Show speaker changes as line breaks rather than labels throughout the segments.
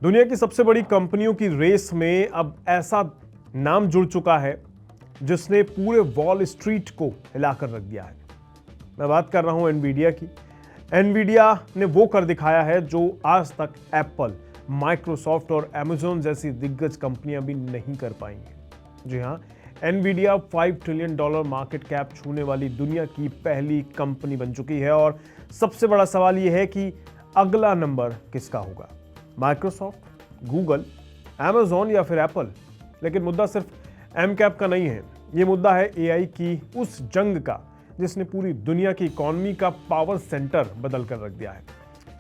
दुनिया की सबसे बड़ी कंपनियों की रेस में अब ऐसा नाम जुड़ चुका है जिसने पूरे वॉल स्ट्रीट को हिलाकर रख दिया है। मैं बात कर रहा हूं एनवीडिया की। एनवीडिया ने वो कर दिखाया है जो आज तक एप्पल, माइक्रोसॉफ्ट और अमेज़न जैसी दिग्गज कंपनियां भी नहीं कर पाई हैं। जी हां, एनवीडिया $5 ट्रिलियन मार्केट कैप छूने वाली दुनिया की पहली कंपनी बन चुकी है और सबसे बड़ा सवाल यह है कि अगला नंबर किसका होगा, माइक्रोसॉफ्ट, गूगल, अमेज़न या फिर एप्पल। लेकिन मुद्दा सिर्फ एम कैप का नहीं है, ये मुद्दा है एआई की उस जंग का जिसने पूरी दुनिया की इकॉनमी का पावर सेंटर बदल कर रख दिया है।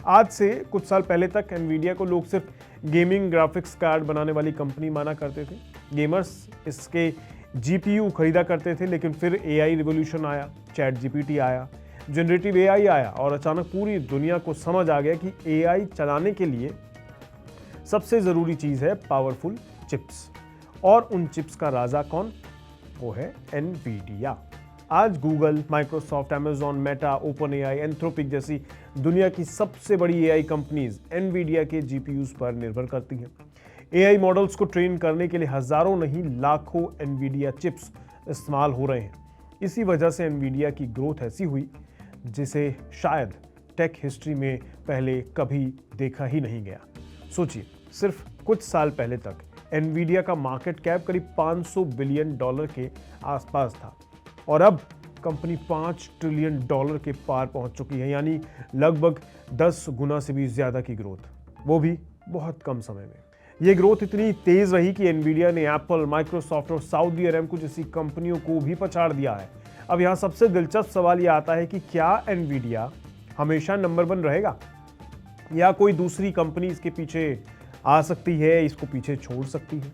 आज से कुछ साल पहले तक एनवीडिया को लोग सिर्फ गेमिंग ग्राफिक्स कार्ड बनाने वाली कंपनी माना करते थे। गेमर्स इसके जीपीयू खरीदा करते थे, लेकिन फिर एआई रिवॉल्यूशन आया, चैट जीपीटी आया, जनरेटिव एआई आया और अचानक पूरी दुनिया को समझ आ गया कि एआई चलाने के लिए सबसे जरूरी चीज है पावरफुल चिप्स। और उन चिप्स का राजा कौन? वो है एनवीडिया। आज Google, Microsoft, Amazon, Meta, open AI, Anthropic जैसी दुनिया की सबसे बड़ी एआई कंपनीज एनवीडिया के जीपीयूज पर निर्भर करती हैं। एआई मॉडल्स को ट्रेन करने के लिए हजारों नहीं लाखों एनवीडिया चिप्स इस्तेमाल हो रहे हैं। इसी वजह से एनवीडिया की ग्रोथ ऐसी हुई जिसे शायद टेक हिस्ट्री में पहले कभी देखा ही नहीं गया। सोचिए, सिर्फ कुछ साल पहले तक एनवीडिया का मार्केट कैप करीब $500 बिलियन के आसपास था और अब कंपनी $5 ट्रिलियन के पार पहुंच चुकी है, यानी लगभग 10 गुना से भी ज्यादा की ग्रोथ, वो भी बहुत कम समय में। ये ग्रोथ इतनी तेज रही कि एनवीडिया ने एप्पल, माइक्रोसॉफ्ट और सऊदी अरेबिया जैसी कंपनियों को भी पछाड़ दिया है। अब यहाँ सबसे दिलचस्प सवाल ये आता है कि क्या एनवीडिया हमेशा नंबर 1 रहेगा या कोई दूसरी कंपनी इसके पीछे आ सकती है, इसको पीछे छोड़ सकती है।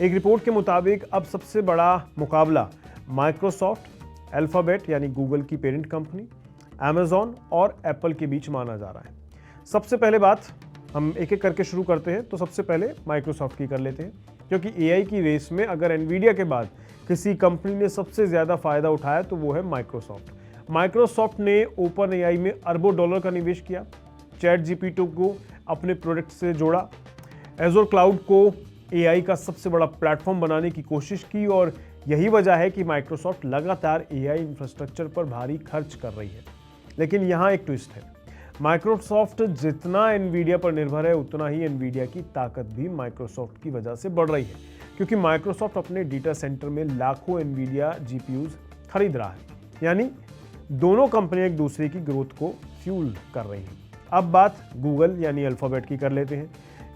एक रिपोर्ट के मुताबिक अब सबसे बड़ा मुकाबला माइक्रोसॉफ्ट, अल्फाबेट यानी गूगल की पेरेंट कंपनी, अमेज़न और एप्पल के बीच माना जा रहा है। सबसे पहले बात हम एक एक करके शुरू करते हैं, तो सबसे पहले माइक्रोसॉफ्ट की कर लेते हैं, क्योंकि एआई की रेस में अगर एनवीडिया के बाद किसी कंपनी ने सबसे ज्यादा फायदा उठाया तो वो है माइक्रोसॉफ्ट। माइक्रोसॉफ्ट ने ओपन एआई में अरबों डॉलर का निवेश किया, चैट जीपीटी को अपने प्रोडक्ट से जोड़ा, एज़ोर क्लाउड को एआई का सबसे बड़ा प्लेटफॉर्म बनाने की कोशिश की और यही वजह है कि माइक्रोसॉफ्ट लगातार एआई इंफ्रास्ट्रक्चर पर भारी खर्च कर रही है। लेकिन यहाँ एक ट्विस्ट है, माइक्रोसॉफ्ट जितना एनवीडिया पर निर्भर है उतना ही एनवीडिया की ताकत भी माइक्रोसॉफ्ट की वजह से बढ़ रही है, क्योंकि माइक्रोसॉफ्ट अपने डेटा सेंटर में लाखों एनवीडिया जीपीयूज खरीद रहा है, यानी दोनों कंपनियां एक दूसरे की ग्रोथ को फ्यूल कर रही हैं। अब बात गूगल यानी अल्फाबेट की कर लेते हैं।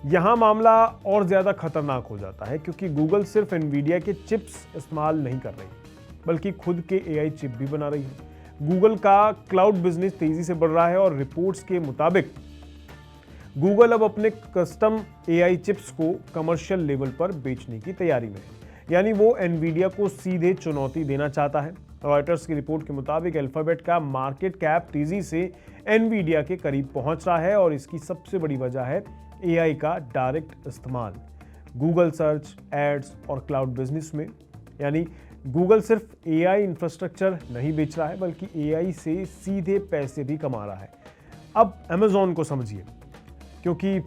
यहाँ मामला और ज़्यादा खतरनाक हो जाता है, क्योंकि गूगल सिर्फ एनवीडिया के चिप्स इस्तेमाल नहीं कर रही बल्कि खुद के एआई चिप भी बना रही है। गूगल का क्लाउड बिजनेस तेजी से बढ़ रहा है और रिपोर्ट्स के मुताबिक गूगल अब अपने कस्टम एआई चिप्स को कमर्शियल लेवल पर बेचने की तैयारी में है, यानी वो एनवीडिया को सीधे चुनौती देना चाहता है। रॉयटर्स की रिपोर्ट के मुताबिक अल्फाबेट का मार्केट कैप तेजी से एनवीडिया के करीब पहुंच रहा है और इसकी सबसे बड़ी वजह है एआई का डायरेक्ट इस्तेमाल गूगल सर्च, एड्स और क्लाउड बिजनेस में। यानी गूगल सिर्फ एआई इंफ्रास्ट्रक्चर नहीं बेच रहा है बल्कि एआई से सीधे पैसे भी कमा रहा है। अब अमेज़न को समझिए, क्योंकि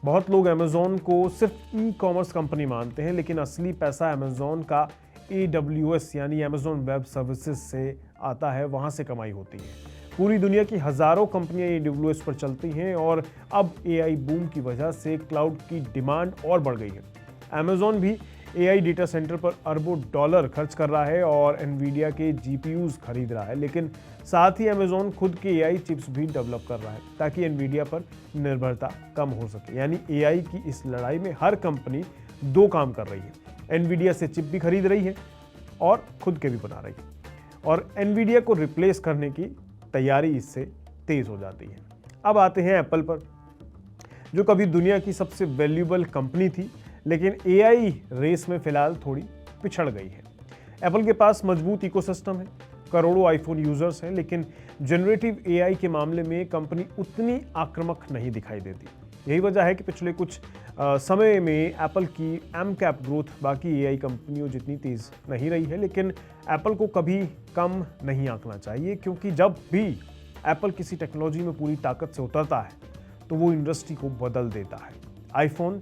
बहुत लोग अमेज़न को सिर्फ ई कॉमर्स कंपनी मानते हैं, लेकिन असली पैसा अमेज़न का AWS यानी अमेज़न वेब सर्विसेज से आता है, वहाँ से कमाई होती है। पूरी दुनिया की हजारों कंपनियां AWS पर चलती हैं और अब एआई बूम की वजह से क्लाउड की डिमांड और बढ़ गई है। अमेज़न भी एआई डेटा सेंटर पर अरबों डॉलर खर्च कर रहा है और एनवीडिया के जीपीयूज खरीद रहा है, लेकिन साथ ही अमेज़न खुद के एआई चिप्स भी डेवलप कर रहा है ताकि एनवीडिया पर निर्भरता कम हो सके। यानी एआई की इस लड़ाई में हर कंपनी 2 काम कर रही है, एनवीडिया से चिप भी खरीद रही है और खुद के भी बना रही है, और एनवीडिया को रिप्लेस करने की तैयारी इससे तेज हो जाती है। अब आते हैं एप्पल पर, जो कभी दुनिया की सबसे वैल्यूएबल कंपनी थी, लेकिन एआई रेस में फिलहाल थोड़ी पिछड़ गई है। एप्पल के पास मजबूत इकोसिस्टम है, करोड़ों आईफोन यूजर्स हैं, लेकिन जनरेटिव एआई के मामले में कंपनी उतनी आक्रामक नहीं दिखाई देती। यही वजह है कि पिछले कुछ समय में एप्पल की एम कैप ग्रोथ बाकी एआई कंपनियों जितनी तेज नहीं रही है, लेकिन एप्पल को कभी कम नहीं आंकना चाहिए, क्योंकि जब भी एप्पल किसी टेक्नोलॉजी में पूरी ताकत से उतरता है तो वो इंडस्ट्री को बदल देता है। आईफोन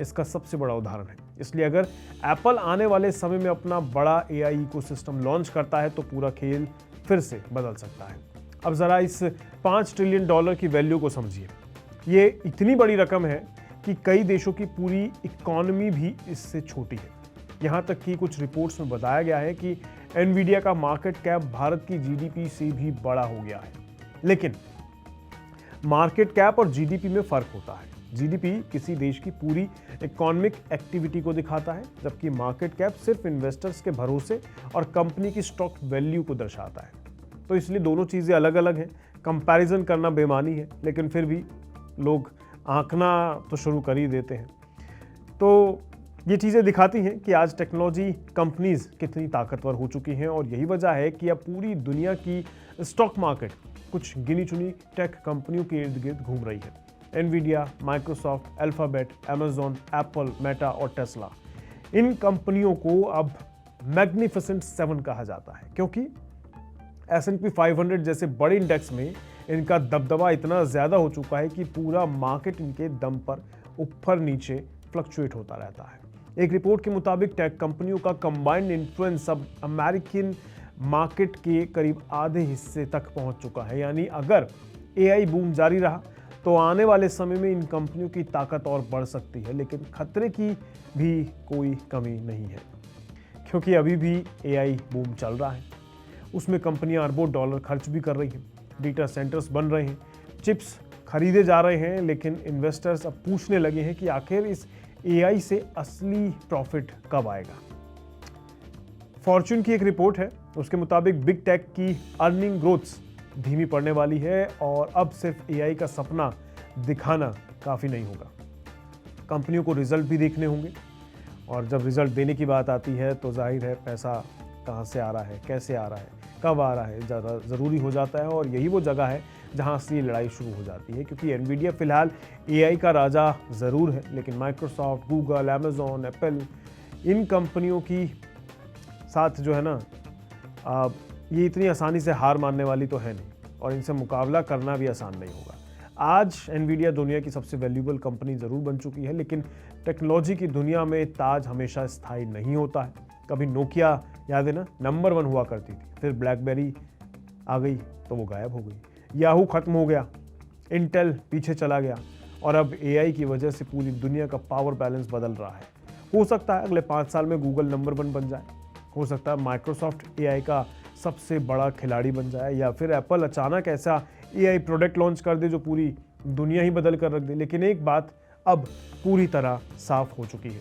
इसका सबसे बड़ा उदाहरण है। इसलिए अगर एप्पल आने वाले समय में अपना बड़ा एआई इकोसिस्टम लॉन्च करता है तो पूरा खेल फिर से बदल सकता है। अब जरा इस $5 ट्रिलियन की वैल्यू को समझिए। ये इतनी बड़ी रकम है कि कई देशों की पूरी इकोनॉमी भी इससे छोटी है। यहाँ तक कि कुछ रिपोर्ट्स में बताया गया है कि एनवीडिया का मार्केट कैप भारत की जीडीपी से भी बड़ा हो गया है। लेकिन मार्केट कैप और जीडीपी में फर्क होता है। जीडीपी किसी देश की पूरी इकोनॉमिक एक्टिविटी को दिखाता है, जबकि मार्केट कैप सिर्फ इन्वेस्टर्स के भरोसे और कंपनी की स्टॉक वैल्यू को दर्शाता है। तो इसलिए दोनों चीज़ें अलग अलग हैं। कंपैरिजन करना बेमानी है, लेकिन फिर भी लोग आंकना तो शुरू कर ही देते हैं। तो ये चीज़ें दिखाती हैं कि आज टेक्नोलॉजी कंपनीज कितनी ताकतवर हो चुकी हैं, और यही वजह है कि अब पूरी दुनिया की स्टॉक मार्केट कुछ गिनी चुनी टेक कंपनियों के इर्द गिर्द घूम रही है। Nvidia, Microsoft, alphabet, Amazon, Apple, Meta और टेस्ला, इन कंपनियों को अब मैग्निफिसेंट 7 कहा जाता है, क्योंकि S&P 500 जैसे बड़े इंडेक्स में इनका दबदबा इतना ज़्यादा हो चुका है कि पूरा मार्केट इनके दम पर ऊपर नीचे फ्लक्चुएट होता रहता है। एक रिपोर्ट के मुताबिक टेक कंपनियों का कंबाइंड इन्फ्लुएंस अब अमेरिकन मार्केट के करीब आधे हिस्से तक पहुंच चुका है। यानी अगर एआई बूम जारी रहा तो आने वाले समय में इन कंपनियों की ताकत और बढ़ सकती है, लेकिन खतरे की भी कोई कमी नहीं है, क्योंकि अभी भी एआई बूम चल रहा है। उसमें कंपनियां अरबों डॉलर खर्च भी कर रही हैं, डेटा सेंटर्स बन रहे हैं, चिप्स खरीदे जा रहे हैं, लेकिन इन्वेस्टर्स अब पूछने लगे हैं कि आखिर इस एआई से असली प्रॉफिट कब आएगा। फॉर्च्यून की एक रिपोर्ट है, उसके मुताबिक बिग टेक की अर्निंग ग्रोथ्स धीमी पड़ने वाली है, और अब सिर्फ एआई का सपना दिखाना काफ़ी नहीं होगा। कंपनियों को रिजल्ट भी देखने होंगे, और जब रिजल्ट देने की बात आती है तो जाहिर है पैसा कहाँ से आ रहा है, कैसे आ रहा है, कब आ रहा है, ज़्यादा ज़रूरी हो जाता है। और यही वो जगह है जहाँ असली लड़ाई शुरू हो जाती है, क्योंकि एनवीडिया फिलहाल एआई का राजा ज़रूर है, लेकिन माइक्रोसॉफ्ट, गूगल, अमेजॉन, एप्पल, इन कंपनियों की साथ जो है ना, ये इतनी आसानी से हार मानने वाली तो है नहीं, और इनसे मुकाबला करना भी आसान नहीं होगा। आज एनवीडिया दुनिया की सबसे वैल्यूएबल कंपनी ज़रूर बन चुकी है, लेकिन टेक्नोलॉजी की दुनिया में ताज हमेशा स्थायी नहीं होता है। कभी नोकिया, याद है ना, नंबर 1 हुआ करती थी, फिर ब्लैकबेरी आ गई तो वो गायब हो गई, याहू खत्म हो गया, इंटेल पीछे चला गया, और अब एआई की वजह से पूरी दुनिया का पावर बैलेंस बदल रहा है। हो सकता है अगले 5 साल में गूगल नंबर 1 बन जाए, हो सकता है माइक्रोसॉफ्ट एआई का सबसे बड़ा खिलाड़ी बन जाए, या फिर एप्पल अचानक ऐसा एआई प्रोडक्ट लॉन्च कर दे जो पूरी दुनिया ही बदल कर रख दे। लेकिन एक बात अब पूरी तरह साफ हो चुकी है,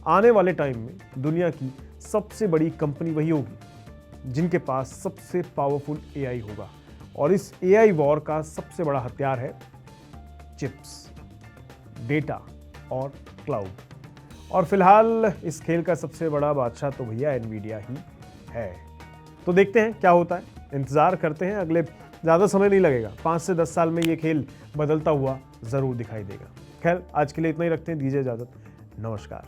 आने वाले टाइम में दुनिया की सबसे बड़ी कंपनी वही होगी जिनके पास सबसे पावरफुल एआई होगा, और इस एआई वॉर का सबसे बड़ा हथियार है चिप्स, डेटा और क्लाउड। और फिलहाल इस खेल का सबसे बड़ा बादशाह तो भैया एनवीडिया ही है। तो देखते हैं क्या होता है, इंतज़ार करते हैं। अगले ज़्यादा समय नहीं लगेगा, 5 से 10 साल में ये खेल बदलता हुआ ज़रूर दिखाई देगा। खैर, आज के लिए इतना ही रखते हैं, दीजिए इजाज़त, नमस्कार।